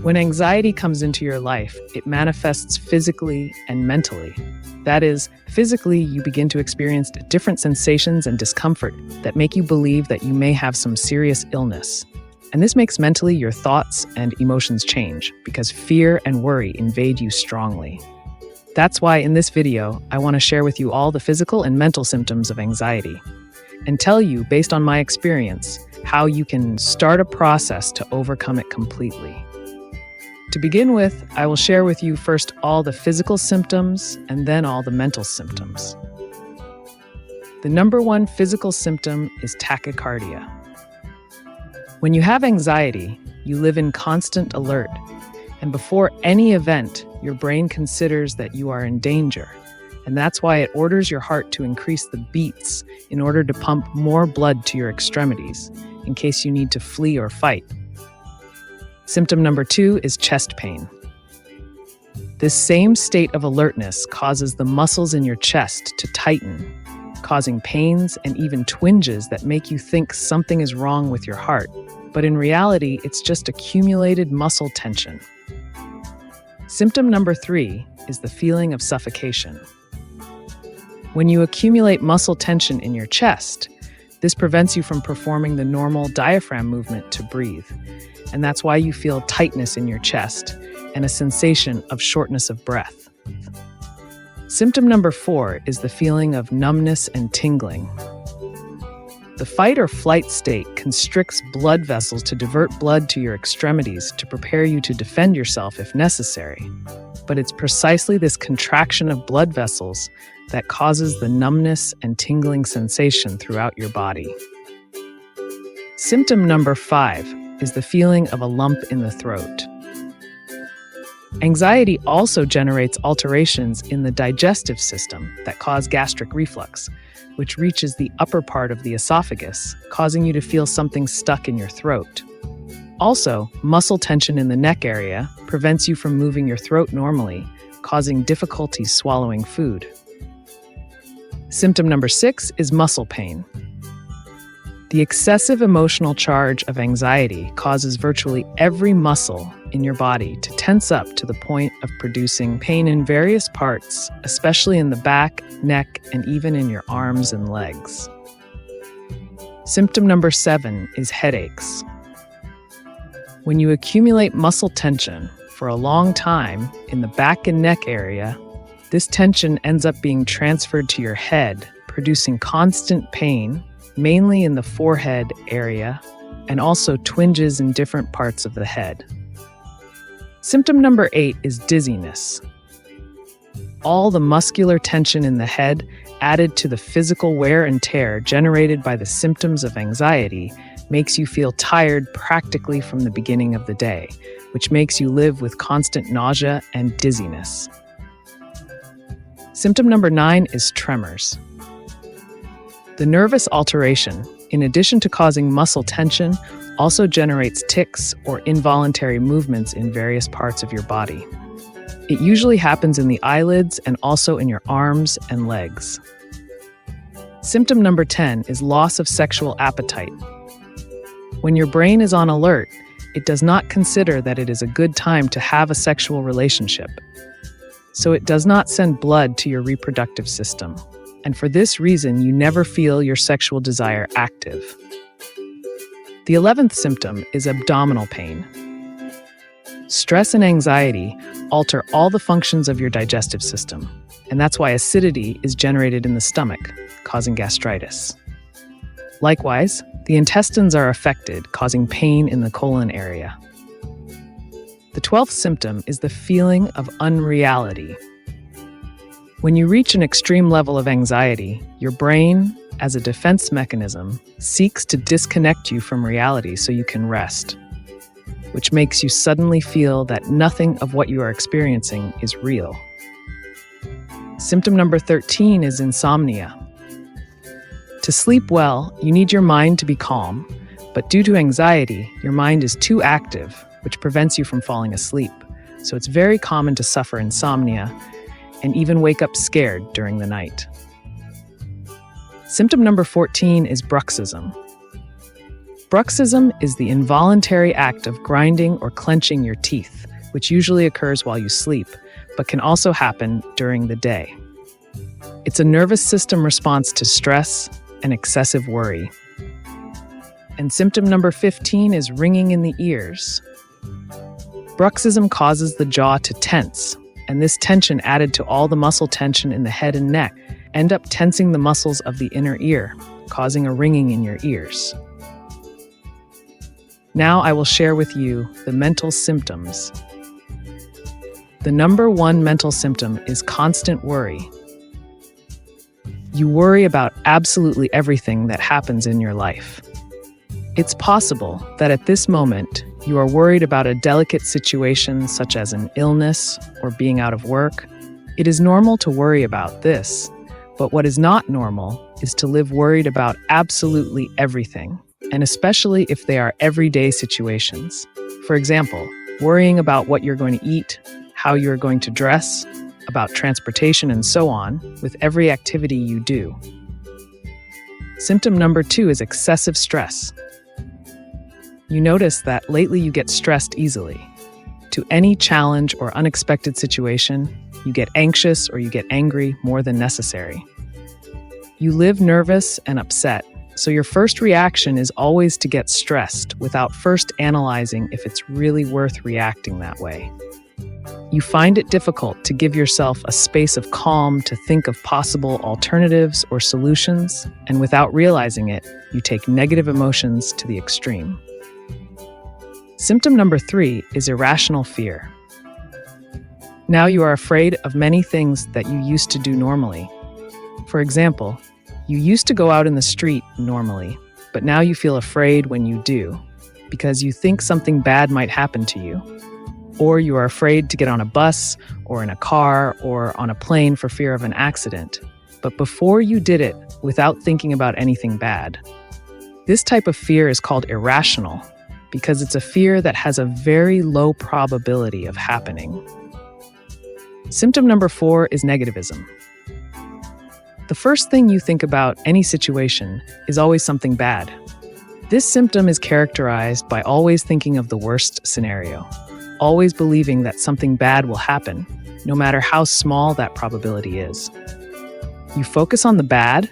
When anxiety comes into your life, it manifests physically and mentally. That is, physically, you begin to experience different sensations and discomfort that make you believe that you may have some serious illness. And this makes mentally your thoughts and emotions change because fear and worry invade you strongly. That's why in this video, I want to share with you all the physical and mental symptoms of anxiety and tell you, based on my experience, how you can start a process to overcome it completely. To begin with, I will share with you first all the physical symptoms and then all the mental symptoms. The number one physical symptom is tachycardia. When you have anxiety, you live in constant alert, and before any event, your brain considers that you are in danger, and that's why it orders your heart to increase the beats in order to pump more blood to your extremities, in case you need to flee or fight. Symptom number 2 is chest pain. This same state of alertness causes the muscles in your chest to tighten, causing pains and even twinges that make you think something is wrong with your heart, but in reality, it's just accumulated muscle tension. Symptom number 3 is the feeling of suffocation. When you accumulate muscle tension in your chest, this prevents you from performing the normal diaphragm movement to breathe, and that's why you feel tightness in your chest and a sensation of shortness of breath. Symptom number 4 is the feeling of numbness and tingling. The fight or flight state constricts blood vessels to divert blood to your extremities to prepare you to defend yourself if necessary. But it's precisely this contraction of blood vessels that causes the numbness and tingling sensation throughout your body. Symptom number 5 is the feeling of a lump in the throat. Anxiety also generates alterations in the digestive system that cause gastric reflux, which reaches the upper part of the esophagus, causing you to feel something stuck in your throat. Also, muscle tension in the neck area prevents you from moving your throat normally, causing difficulty swallowing food. Symptom number 6 is muscle pain. The excessive emotional charge of anxiety causes virtually every muscle in your body to tense up to the point of producing pain in various parts, especially in the back, neck, and even in your arms and legs. Symptom number 7 is headaches. When you accumulate muscle tension for a long time in the back and neck area, this tension ends up being transferred to your head, producing constant pain, mainly in the forehead area, and also twinges in different parts of the head. Symptom number 8 is dizziness. All the muscular tension in the head, added to the physical wear and tear generated by the symptoms of anxiety, makes you feel tired practically from the beginning of the day, which makes you live with constant nausea and dizziness. Symptom number 9 is tremors. The nervous alteration, in addition to causing muscle tension, also generates tics or involuntary movements in various parts of your body. It usually happens in the eyelids and also in your arms and legs. Symptom number 10 is loss of sexual appetite. When your brain is on alert, it does not consider that it is a good time to have a sexual relationship. So it does not send blood to your reproductive system. And for this reason, you never feel your sexual desire active. The 11th symptom is abdominal pain. Stress and anxiety alter all the functions of your digestive system, and that's why acidity is generated in the stomach, causing gastritis. Likewise, the intestines are affected, causing pain in the colon area. The 12th symptom is the feeling of unreality. When you reach an extreme level of anxiety, your brain, as a defense mechanism, seeks to disconnect you from reality so you can rest, which makes you suddenly feel that nothing of what you are experiencing is real. Symptom number 13 is insomnia. To sleep well, you need your mind to be calm, but due to anxiety, your mind is too active, which prevents you from falling asleep. So it's very common to suffer insomnia and even wake up scared during the night. Symptom number 14 is bruxism. Bruxism is the involuntary act of grinding or clenching your teeth, which usually occurs while you sleep, but can also happen during the day. It's a nervous system response to stress and excessive worry. And symptom number 15 is ringing in the ears. Bruxism causes the jaw to tense, and this tension added to all the muscle tension in the head and neck end up tensing the muscles of the inner ear, causing a ringing in your ears. Now I will share with you the mental symptoms. The number one mental symptom is constant worry. You worry about absolutely everything that happens in your life. It's possible that at this moment, you are worried about a delicate situation such as an illness or being out of work. It is normal to worry about this, but what is not normal is to live worried about absolutely everything, and especially if they are everyday situations. For example, worrying about what you're going to eat, how you're going to dress, about transportation, and so on, with every activity you do. Symptom number 2 is excessive stress. You notice that lately you get stressed easily. To any challenge or unexpected situation, you get anxious or you get angry more than necessary. You live nervous and upset, so your first reaction is always to get stressed without first analyzing if it's really worth reacting that way. You find it difficult to give yourself a space of calm to think of possible alternatives or solutions, and without realizing it, you take negative emotions to the extreme. Symptom number 3 is irrational fear. Now you are afraid of many things that you used to do normally. For example, you used to go out in the street normally, but now you feel afraid when you do, because you think something bad might happen to you. Or you are afraid to get on a bus or in a car or on a plane for fear of an accident, but before you did it without thinking about anything bad. This type of fear is called irrational because it's a fear that has a very low probability of happening. Symptom number 4 is negativism. The first thing you think about any situation is always something bad. This symptom is characterized by always thinking of the worst scenario, always believing that something bad will happen, no matter how small that probability is. You focus on the bad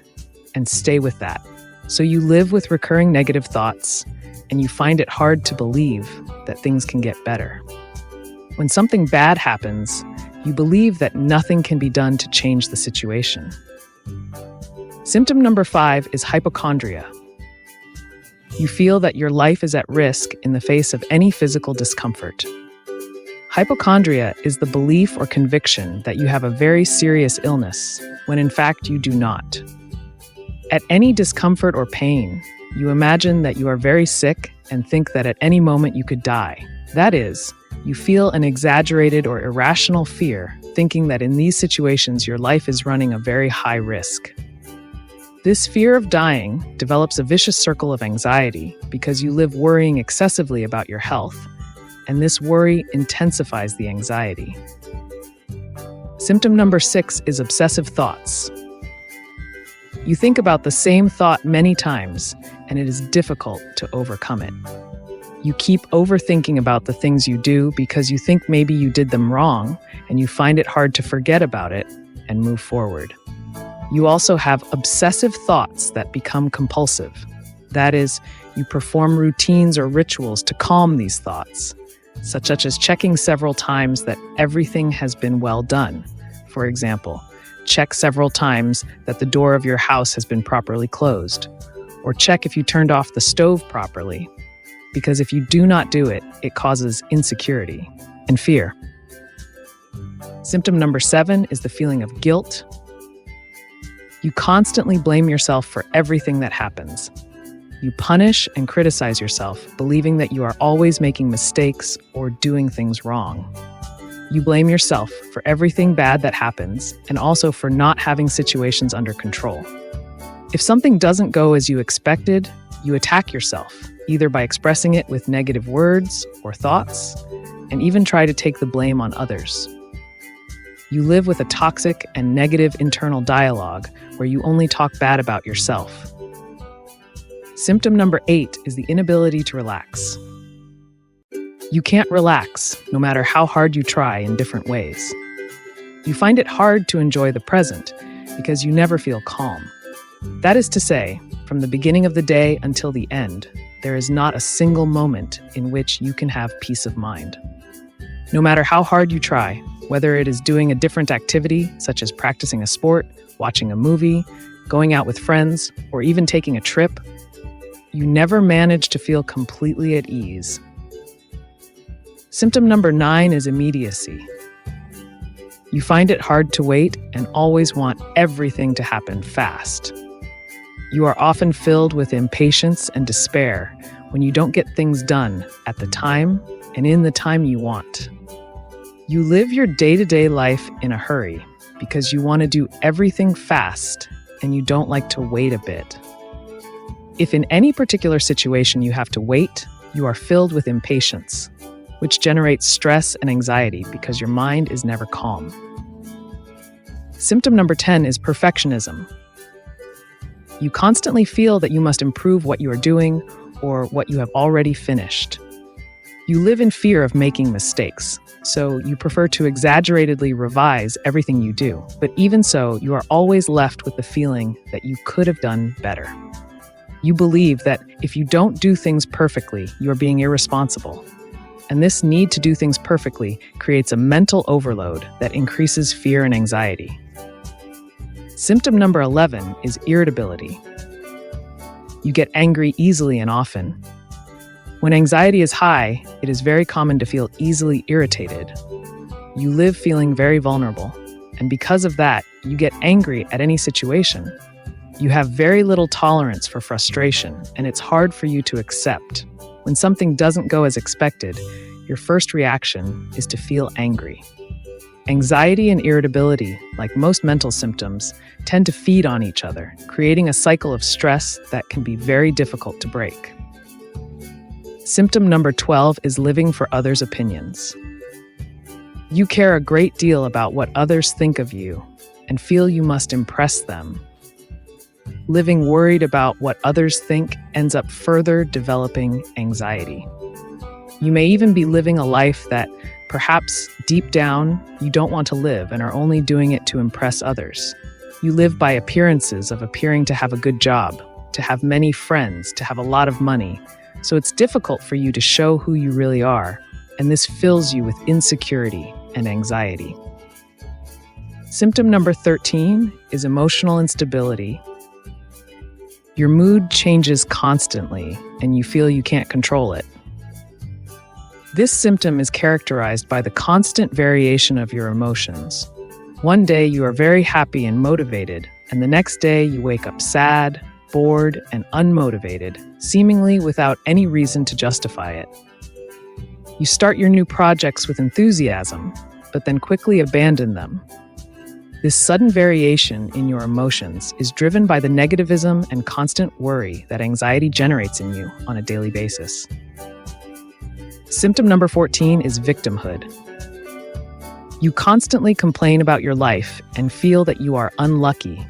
and stay with that. So you live with recurring negative thoughts, and you find it hard to believe that things can get better. When something bad happens, you believe that nothing can be done to change the situation. Symptom number 5 is hypochondria. You feel that your life is at risk in the face of any physical discomfort. Hypochondria is the belief or conviction that you have a very serious illness, when in fact you do not. At any discomfort or pain, you imagine that you are very sick and think that at any moment you could die. That is, you feel an exaggerated or irrational fear, thinking that in these situations your life is running a very high risk. This fear of dying develops a vicious circle of anxiety because you live worrying excessively about your health, and this worry intensifies the anxiety. Symptom number 6 is obsessive thoughts. You think about the same thought many times, and it is difficult to overcome it. You keep overthinking about the things you do because you think maybe you did them wrong, and you find it hard to forget about it and move forward. You also have obsessive thoughts that become compulsive. That is, you perform routines or rituals to calm these thoughts, such as checking several times that everything has been well done. For example, check several times that the door of your house has been properly closed, or check if you turned off the stove properly, because if you do not do it, it causes insecurity and fear. Symptom number 7 is the feeling of guilt. You constantly blame yourself for everything that happens. You punish and criticize yourself, believing that you are always making mistakes or doing things wrong. You blame yourself for everything bad that happens and also for not having situations under control. If something doesn't go as you expected, you attack yourself, either by expressing it with negative words or thoughts, and even try to take the blame on others. You live with a toxic and negative internal dialogue where you only talk bad about yourself. Symptom number 8 is the inability to relax. You can't relax, no matter how hard you try in different ways. You find it hard to enjoy the present because you never feel calm. That is to say, from the beginning of the day until the end, there is not a single moment in which you can have peace of mind. No matter how hard you try, whether it is doing a different activity, such as practicing a sport, watching a movie, going out with friends, or even taking a trip, you never manage to feel completely at ease. Symptom number 9 is immediacy. You find it hard to wait and always want everything to happen fast. You are often filled with impatience and despair when you don't get things done at the time and in the time you want. You live your day-to-day life in a hurry because you want to do everything fast and you don't like to wait a bit. If in any particular situation you have to wait, you are filled with impatience, which generates stress and anxiety because your mind is never calm. Symptom number 10 is perfectionism. You constantly feel that you must improve what you are doing or what you have already finished. You live in fear of making mistakes, so you prefer to exaggeratedly revise everything you do. But even so, you are always left with the feeling that you could have done better. You believe that if you don't do things perfectly, you are being irresponsible. And this need to do things perfectly creates a mental overload that increases fear and anxiety. Symptom number 11 is irritability. You get angry easily and often. When anxiety is high, it is very common to feel easily irritated. You live feeling very vulnerable, and because of that, you get angry at any situation. You have very little tolerance for frustration, and it's hard for you to accept. When something doesn't go as expected, your first reaction is to feel angry. Anxiety and irritability, like most mental symptoms, tend to feed on each other, creating a cycle of stress that can be very difficult to break. Symptom number 12 is living for others' opinions. You care a great deal about what others think of you and feel you must impress them. Living worried about what others think ends up further developing anxiety. You may even be living a life that, perhaps deep down, you don't want to live and are only doing it to impress others. You live by appearances of appearing to have a good job, to have many friends, to have a lot of money. So it's difficult for you to show who you really are, and this fills you with insecurity and anxiety. Symptom number 13 is emotional instability. Your mood changes constantly, and you feel you can't control it. This symptom is characterized by the constant variation of your emotions. One day you are very happy and motivated, and the next day you wake up sad, bored, and unmotivated, seemingly without any reason to justify it. You start your new projects with enthusiasm, but then quickly abandon them. This sudden variation in your emotions is driven by the negativism and constant worry that anxiety generates in you on a daily basis. Symptom number 14 is victimhood. You constantly complain about your life and feel that you are unlucky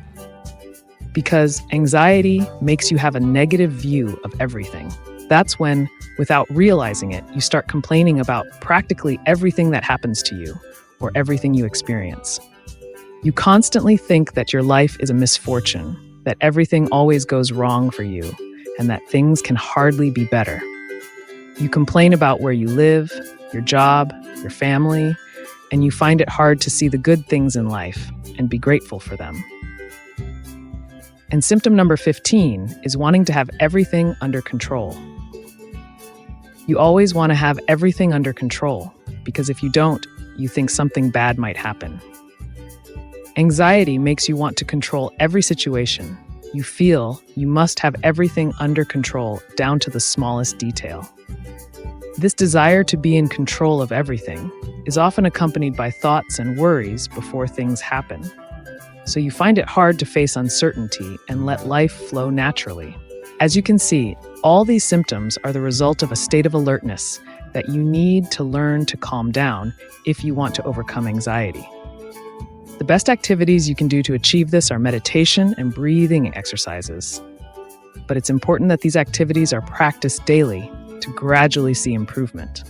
because anxiety makes you have a negative view of everything. That's when, without realizing it, you start complaining about practically everything that happens to you or everything you experience. You constantly think that your life is a misfortune, that everything always goes wrong for you, and that things can hardly be better. You complain about where you live, your job, your family, and you find it hard to see the good things in life and be grateful for them. And symptom number 15 is wanting to have everything under control. You always want to have everything under control, because if you don't, you think something bad might happen. Anxiety makes you want to control every situation. You feel you must have everything under control down to the smallest detail. This desire to be in control of everything is often accompanied by thoughts and worries before things happen. So you find it hard to face uncertainty and let life flow naturally. As you can see, all these symptoms are the result of a state of alertness that you need to learn to calm down if you want to overcome anxiety. The best activities you can do to achieve this are meditation and breathing exercises. but it's important that these activities are practiced daily to gradually see improvement.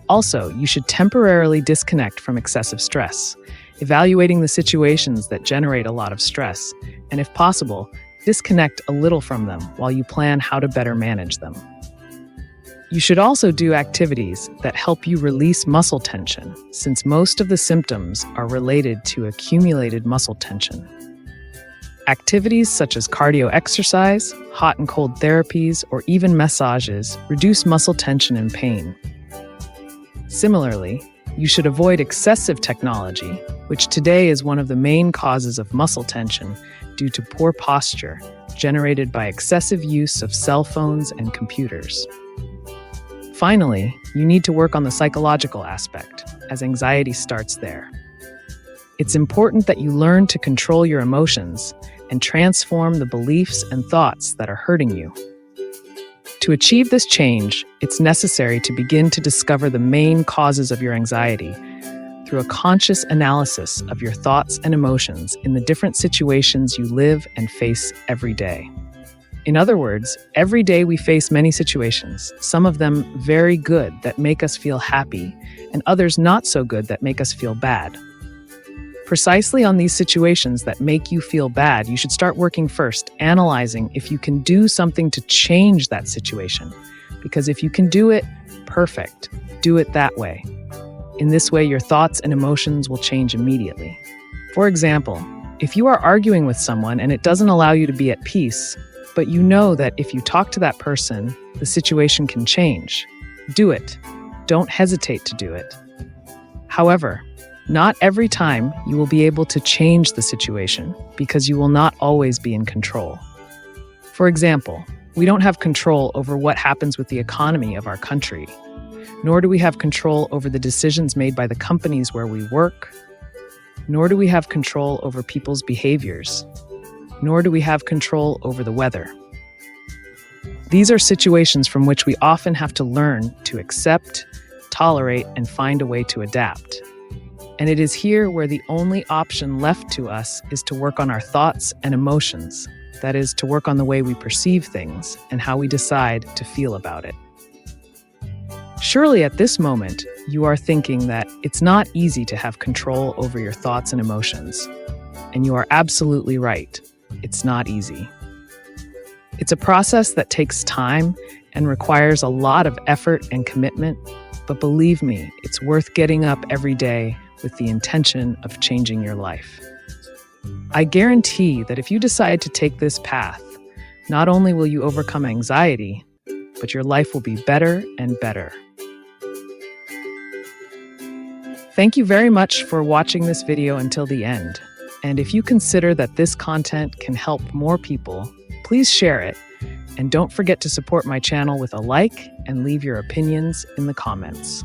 Also, you should temporarily disconnect from excessive stress, evaluating the situations that generate a lot of stress, and if possible, disconnect a little from them while you plan how to better manage them. You should also do activities that help you release muscle tension, since most of the symptoms are related to accumulated muscle tension. Activities such as cardio exercise, hot and cold therapies, or even massages reduce muscle tension and pain. Similarly, you should avoid excessive technology, which today is one of the main causes of muscle tension due to poor posture generated by excessive use of cell phones and computers. Finally, you need to work on the psychological aspect, as anxiety starts there. It's important that you learn to control your emotions and transform the beliefs and thoughts that are hurting you. To achieve this change, it's necessary to begin to discover the main causes of your anxiety through a conscious analysis of your thoughts and emotions in the different situations you live and face every day. In other words, every day we face many situations, some of them very good that make us feel happy, and others not so good that make us feel bad. Precisely on these situations that make you feel bad, you should start working first, analyzing if you can do something to change that situation. Because if you can do it, perfect. Do it that way. In this way, your thoughts and emotions will change immediately. For example, if you are arguing with someone and it doesn't allow you to be at peace, but you know that if you talk to that person, the situation can change, do it. Don't hesitate to do it. However, not every time you will be able to change the situation because you will not always be in control. For example, we don't have control over what happens with the economy of our country, nor do we have control over the decisions made by the companies where we work, nor do we have control over people's behaviors, nor do we have control over the weather. These are situations from which we often have to learn to accept, tolerate, and find a way to adapt. And it is here where the only option left to us is to work on our thoughts and emotions, that is, to work on the way we perceive things and how we decide to feel about it. Surely at this moment, you are thinking that it's not easy to have control over your thoughts and emotions. And you are absolutely right. It's not easy. It's a process that takes time and requires a lot of effort and commitment, but believe me, it's worth getting up every day with the intention of changing your life. I guarantee that if you decide to take this path, not only will you overcome anxiety, but your life will be better and better. Thank you very much for watching this video until the end. And if you consider that this content can help more people, please share it. And don't forget to support my channel with a like and leave your opinions in the comments.